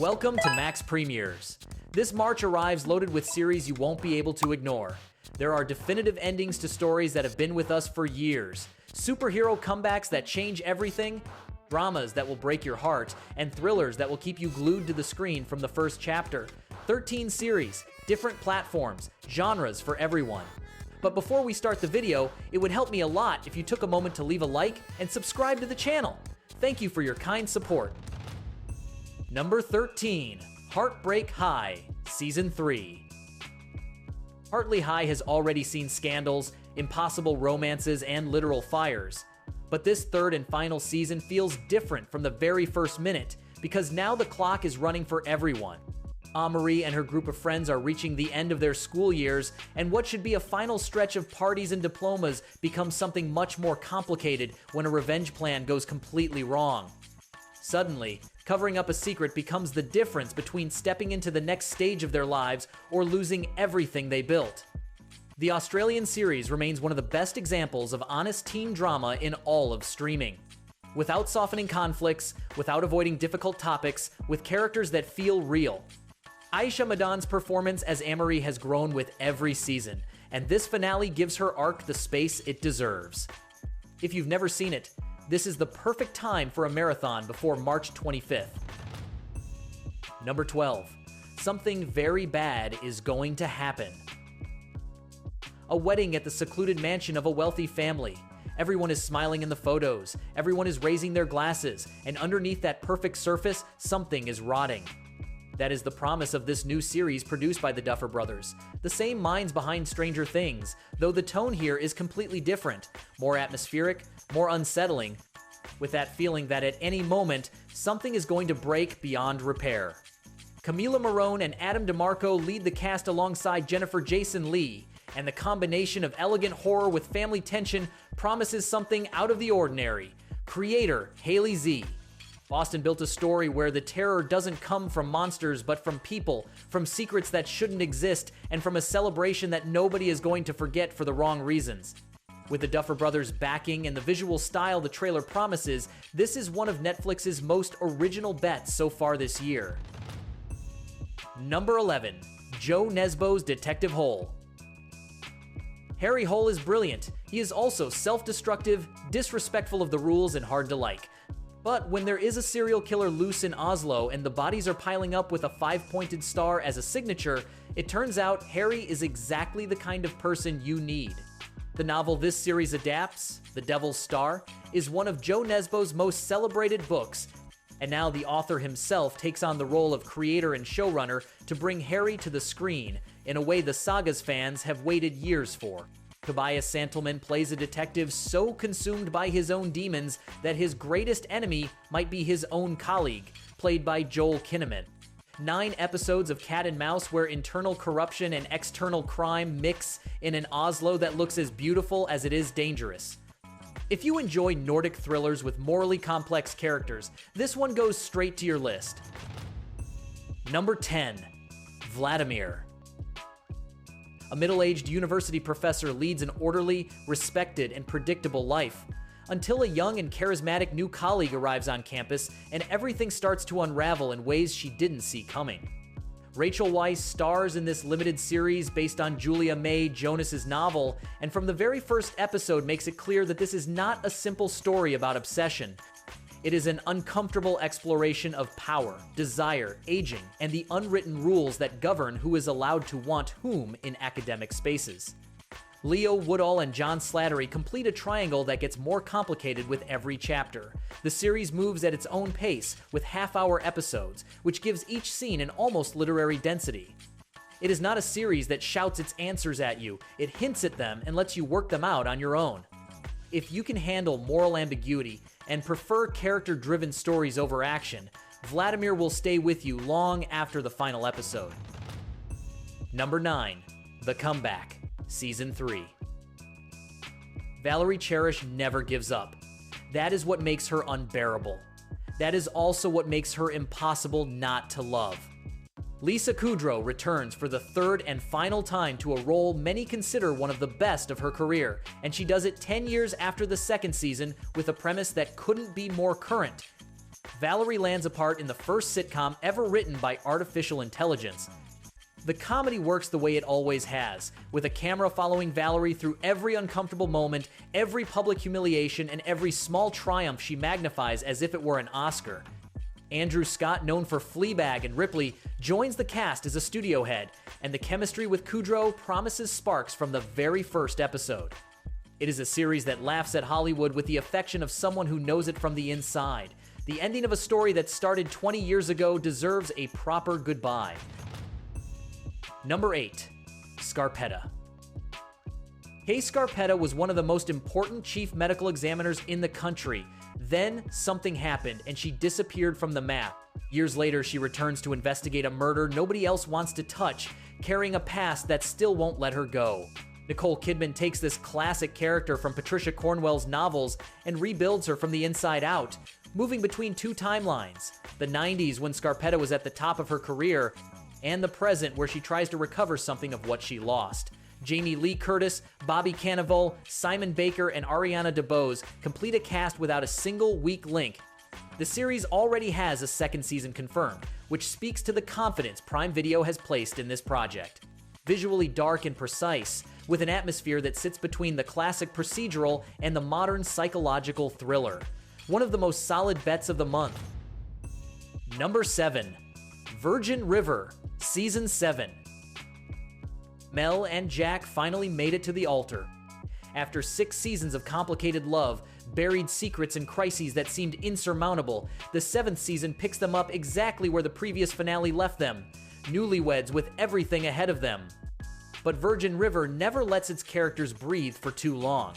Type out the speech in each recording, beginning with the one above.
Welcome to Max Premieres. This March arrives loaded with series you won't be able to ignore. There are definitive endings to stories that have been with us for years, superhero comebacks that change everything, dramas that will break your heart, and thrillers that will keep you glued to the screen from the first chapter. 13 series, different platforms, genres for everyone. But before we start the video, it would help me a lot if you took a moment to leave a like and subscribe to the channel. Thank you for your kind support. Number 13, Heartbreak High, Season 3. Heartbreak High has already seen scandals, impossible romances, and literal fires. But this third and final season feels different from the very first minute, because now the clock is running for everyone. Amory and her group of friends are reaching the end of their school years, and what should be a final stretch of parties and diplomas becomes something much more complicated when a revenge plan goes completely wrong. Suddenly, covering up a secret becomes the difference between stepping into the next stage of their lives or losing everything they built. The Australian series remains one of the best examples of honest teen drama in all of streaming. Without softening conflicts, without avoiding difficult topics, with characters that feel real. Aisha Madan's performance as Amory has grown with every season, and this finale gives her arc the space it deserves. If you've never seen it, this is the perfect time for a marathon before March 25th. Number 12. Something very bad is going to happen. A wedding at the secluded mansion of a wealthy family. Everyone is smiling in the photos, everyone is raising their glasses, and underneath that perfect surface, something is rotting. That is the promise of this new series produced by the Duffer Brothers, the same minds behind Stranger Things, though the tone here is completely different, more atmospheric, more unsettling, with that feeling that at any moment, something is going to break beyond repair. Camila Morrone and Adam DeMarco lead the cast alongside Jennifer Jason Leigh, and the combination of elegant horror with family tension promises something out of the ordinary. Creator Haley Z. Boston built a story where the terror doesn't come from monsters but from people, from secrets that shouldn't exist, and from a celebration that nobody is going to forget for the wrong reasons. With the Duffer Brothers backing and the visual style the trailer promises, this is one of Netflix's most original bets so far this year. Number 11, Joe Nesbo's Detective Hole. Harry Hole is brilliant. He is also self-destructive, disrespectful of the rules, and hard to like. But when there is a serial killer loose in Oslo and the bodies are piling up with a 5-pointed star as a signature, it turns out Harry is exactly the kind of person you need. The novel this series adapts, The Devil's Star, is one of Joe Nesbo's most celebrated books, and now the author himself takes on the role of creator and showrunner to bring Harry to the screen in a way the saga's fans have waited years for. Tobias Santelman plays a detective so consumed by his own demons that his greatest enemy might be his own colleague, played by Joel Kinnaman. 9 episodes of cat and mouse where internal corruption and external crime mix in an Oslo that looks as beautiful as it is dangerous. If you enjoy Nordic thrillers with morally complex characters, this one goes straight to your list. Number 10, Vladimir. A middle-aged university professor leads an orderly, respected, and predictable life, until a young and charismatic new colleague arrives on campus and everything starts to unravel in ways she didn't see coming. Rachel Weisz stars in this limited series based on Julia May Jonas's novel, and from the very first episode makes it clear that this is not a simple story about obsession. It is an uncomfortable exploration of power, desire, aging, and the unwritten rules that govern who is allowed to want whom in academic spaces. Leo Woodall and John Slattery complete a triangle that gets more complicated with every chapter. The series moves at its own pace, with half-hour episodes, which gives each scene an almost literary density. It is not a series that shouts its answers at you, it hints at them and lets you work them out on your own. If you can handle moral ambiguity and prefer character-driven stories over action, Vladimir will stay with you long after the final episode. Number 9, The Comeback, Season 3. Valerie Cherish never gives up. That is what makes her unbearable. That is also what makes her impossible not to love. Lisa Kudrow returns for the third and final time to a role many consider one of the best of her career, and she does it 10 years after the second season with a premise that couldn't be more current. Valerie lands a part in the first sitcom ever written by artificial intelligence. The comedy works the way it always has, with a camera following Valerie through every uncomfortable moment, every public humiliation, and every small triumph she magnifies as if it were an Oscar. Andrew Scott, known for Fleabag and Ripley, joins the cast as a studio head, and the chemistry with Kudrow promises sparks from the very first episode. It is a series that laughs at Hollywood with the affection of someone who knows it from the inside. The ending of a story that started 20 years ago deserves a proper goodbye. Number 8. Scarpetta. Kay Scarpetta was one of the most important chief medical examiners in the country. Then, something happened, and she disappeared from the map. Years later, she returns to investigate a murder nobody else wants to touch, carrying a past that still won't let her go. Nicole Kidman takes this classic character from Patricia Cornwell's novels and rebuilds her from the inside out, moving between two timelines: the 90s, when Scarpetta was at the top of her career, and the present, where she tries to recover something of what she lost. Jamie Lee Curtis, Bobby Cannavale, Simon Baker, and Ariana DeBose complete a cast without a single weak link. The series already has a second season confirmed, which speaks to the confidence Prime Video has placed in this project. Visually dark and precise, with an atmosphere that sits between the classic procedural and the modern psychological thriller. One of the most solid bets of the month. Number 7. Virgin River, Season 7. Mel and Jack finally made it to the altar. After 6 seasons of complicated love, buried secrets, and crises that seemed insurmountable, the 7th season picks them up exactly where the previous finale left them, newlyweds with everything ahead of them. But Virgin River never lets its characters breathe for too long.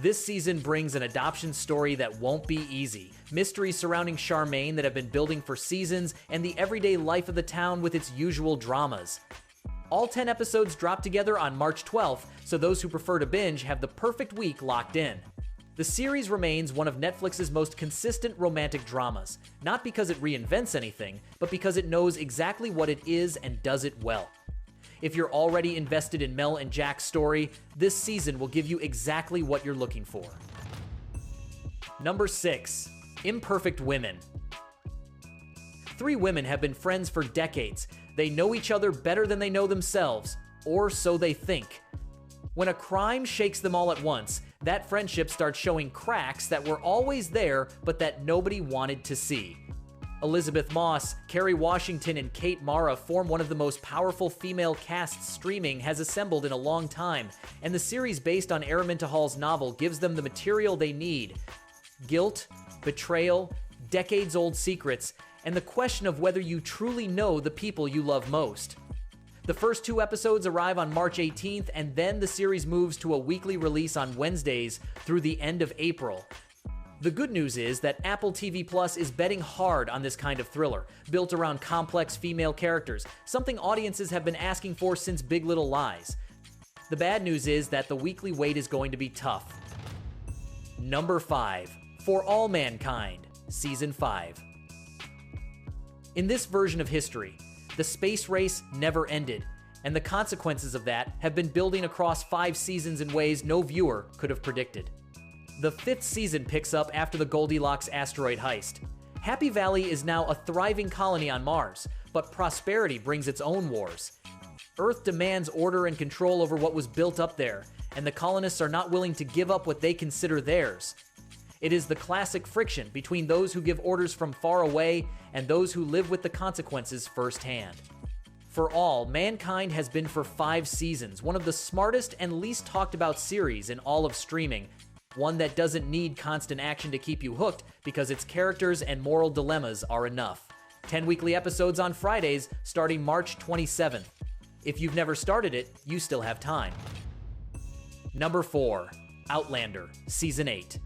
This season brings an adoption story that won't be easy, mysteries surrounding Charmaine that have been building for seasons, and the everyday life of the town with its usual dramas. All 10 episodes drop together on March 12th, so those who prefer to binge have the perfect week locked in. The series remains one of Netflix's most consistent romantic dramas, not because it reinvents anything, but because it knows exactly what it is and does it well. If you're already invested in Mel and Jack's story, this season will give you exactly what you're looking for. Number 6. Imperfect Women. 3 women have been friends for decades. They know each other better than they know themselves, or so they think. When a crime shakes them all at once, that friendship starts showing cracks that were always there, but that nobody wanted to see. Elizabeth Moss, Kerry Washington, and Kate Mara form one of the most powerful female casts streaming has assembled in a long time, and the series based on Araminta Hall's novel gives them the material they need: guilt, betrayal, decades-old secrets, and the question of whether you truly know the people you love most. The first 2 episodes arrive on March 18th, and then the series moves to a weekly release on Wednesdays through the end of April. The good news is that Apple TV Plus is betting hard on this kind of thriller, built around complex female characters, something audiences have been asking for since Big Little Lies. The bad news is that the weekly wait is going to be tough. Number 5. For All Mankind, Season 5. In this version of history, the space race never ended, and the consequences of that have been building across 5 seasons in ways no viewer could have predicted. The 5th season picks up after the Goldilocks asteroid heist. Happy Valley is now a thriving colony on Mars, but prosperity brings its own wars. Earth demands order and control over what was built up there, and the colonists are not willing to give up what they consider theirs. It is the classic friction between those who give orders from far away and those who live with the consequences firsthand. For All Mankind has been for 5 seasons, one of the smartest and least talked about series in all of streaming, one that doesn't need constant action to keep you hooked because its characters and moral dilemmas are enough. 10 weekly episodes on Fridays starting March 27th. If you've never started it, you still have time. Number 4. Outlander, Season 8.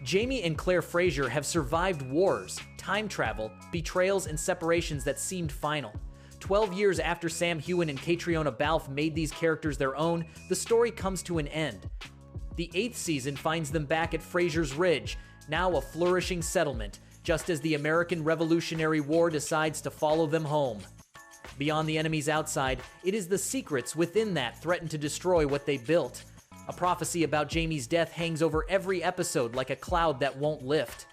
Jamie and Claire Fraser have survived wars, time travel, betrayals, and separations that seemed final. 12 years after Sam Heughan and Catriona Balfe made these characters their own, the story comes to an end. The 8th season finds them back at Fraser's Ridge, now a flourishing settlement, just as the American Revolutionary War decides to follow them home. Beyond the enemies outside, it is the secrets within that threaten to destroy what they built. A prophecy about Jamie's death hangs over every episode like a cloud that won't lift.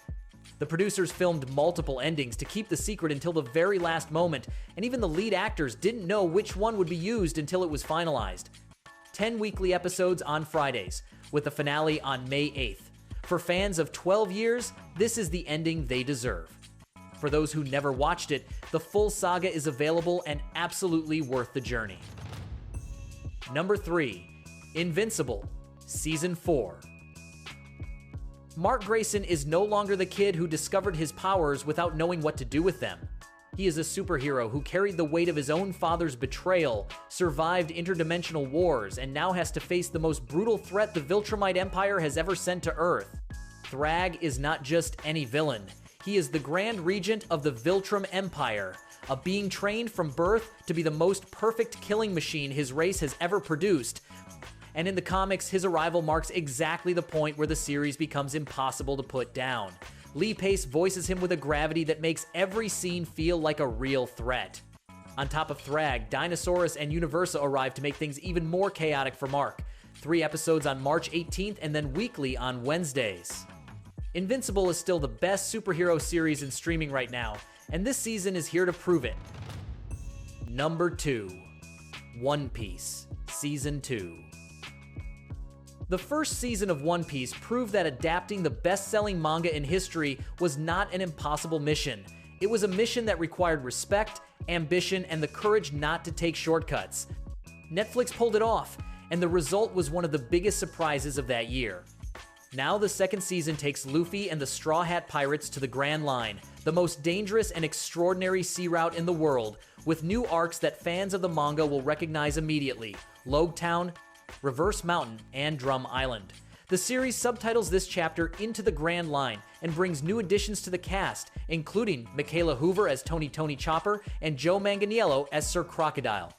The producers filmed multiple endings to keep the secret until the very last moment, and even the lead actors didn't know which one would be used until it was finalized. 10 weekly episodes on Fridays, with the finale on May 8th. For fans of 12 years, this is the ending they deserve. For those who never watched it, the full saga is available and absolutely worth the journey. Number 3. Invincible, Season 4. Mark Grayson is no longer the kid who discovered his powers without knowing what to do with them. He is a superhero who carried the weight of his own father's betrayal, survived interdimensional wars, and now has to face the most brutal threat the Viltrumite Empire has ever sent to Earth. Thrag is not just any villain. He is the Grand Regent of the Viltrum Empire, a being trained from birth to be the most perfect killing machine his race has ever produced. And in the comics, his arrival marks exactly the point where the series becomes impossible to put down. Lee Pace voices him with a gravity that makes every scene feel like a real threat. On top of Thrag, Dinosaurus and Universa arrive to make things even more chaotic for Mark. 3 episodes on March 18th and then weekly on Wednesdays. Invincible is still the best superhero series in streaming right now, and this season is here to prove it. Number 2. One Piece, Season 2. The first season of One Piece proved that adapting the best-selling manga in history was not an impossible mission. It was a mission that required respect, ambition, and the courage not to take shortcuts. Netflix pulled it off, and the result was one of the biggest surprises of that year. Now the second season takes Luffy and the Straw Hat Pirates to the Grand Line, the most dangerous and extraordinary sea route in the world, with new arcs that fans of the manga will recognize immediately: Logue Town, Reverse Mountain, and Drum Island. The series subtitles this chapter Into the Grand Line and brings new additions to the cast, including Michaela Hoover as Tony Chopper and Joe Manganiello as Sir Crocodile.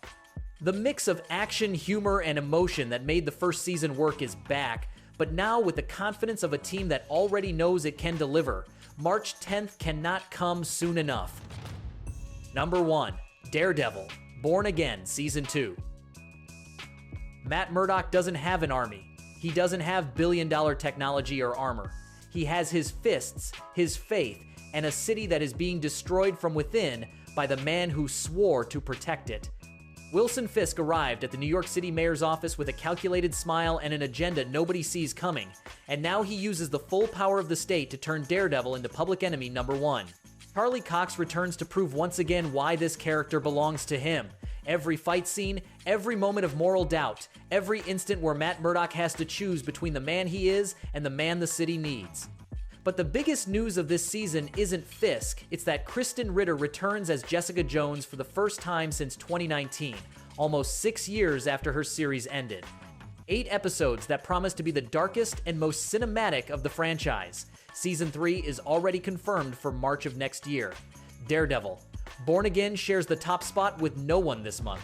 The mix of action, humor, and emotion that made the first season work is back, but now with the confidence of a team that already knows it can deliver. March 10th cannot come soon enough. Number 1. Daredevil, Born Again, Season 2. Matt Murdock doesn't have an army. He doesn't have billion-dollar technology or armor. He has his fists, his faith, and a city that is being destroyed from within by the man who swore to protect it. Wilson Fisk arrived at the New York City mayor's office with a calculated smile and an agenda nobody sees coming, and now he uses the full power of the state to turn Daredevil into public enemy number 1. Charlie Cox returns to prove once again why this character belongs to him. Every fight scene, every moment of moral doubt, every instant where Matt Murdock has to choose between the man he is and the man the city needs. But the biggest news of this season isn't Fisk, it's that Kristen Ritter returns as Jessica Jones for the first time since 2019, almost 6 years after her series ended. 8 episodes that promise to be the darkest and most cinematic of the franchise. Season 3 is already confirmed for March of next year. Daredevil, Born Again shares the top spot with no one this month.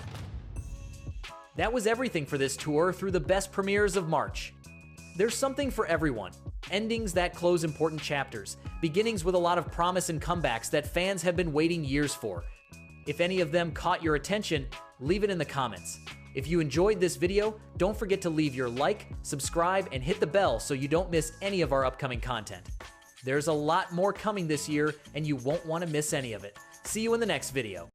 That was everything for this tour through the best premieres of March. There's something for everyone. Endings that close important chapters, beginnings with a lot of promise and comebacks that fans have been waiting years for. If any of them caught your attention, leave it in the comments. If you enjoyed this video, don't forget to leave your like, subscribe, and hit the bell so you don't miss any of our upcoming content. There's a lot more coming this year, and you won't want to miss any of it. See you in the next video.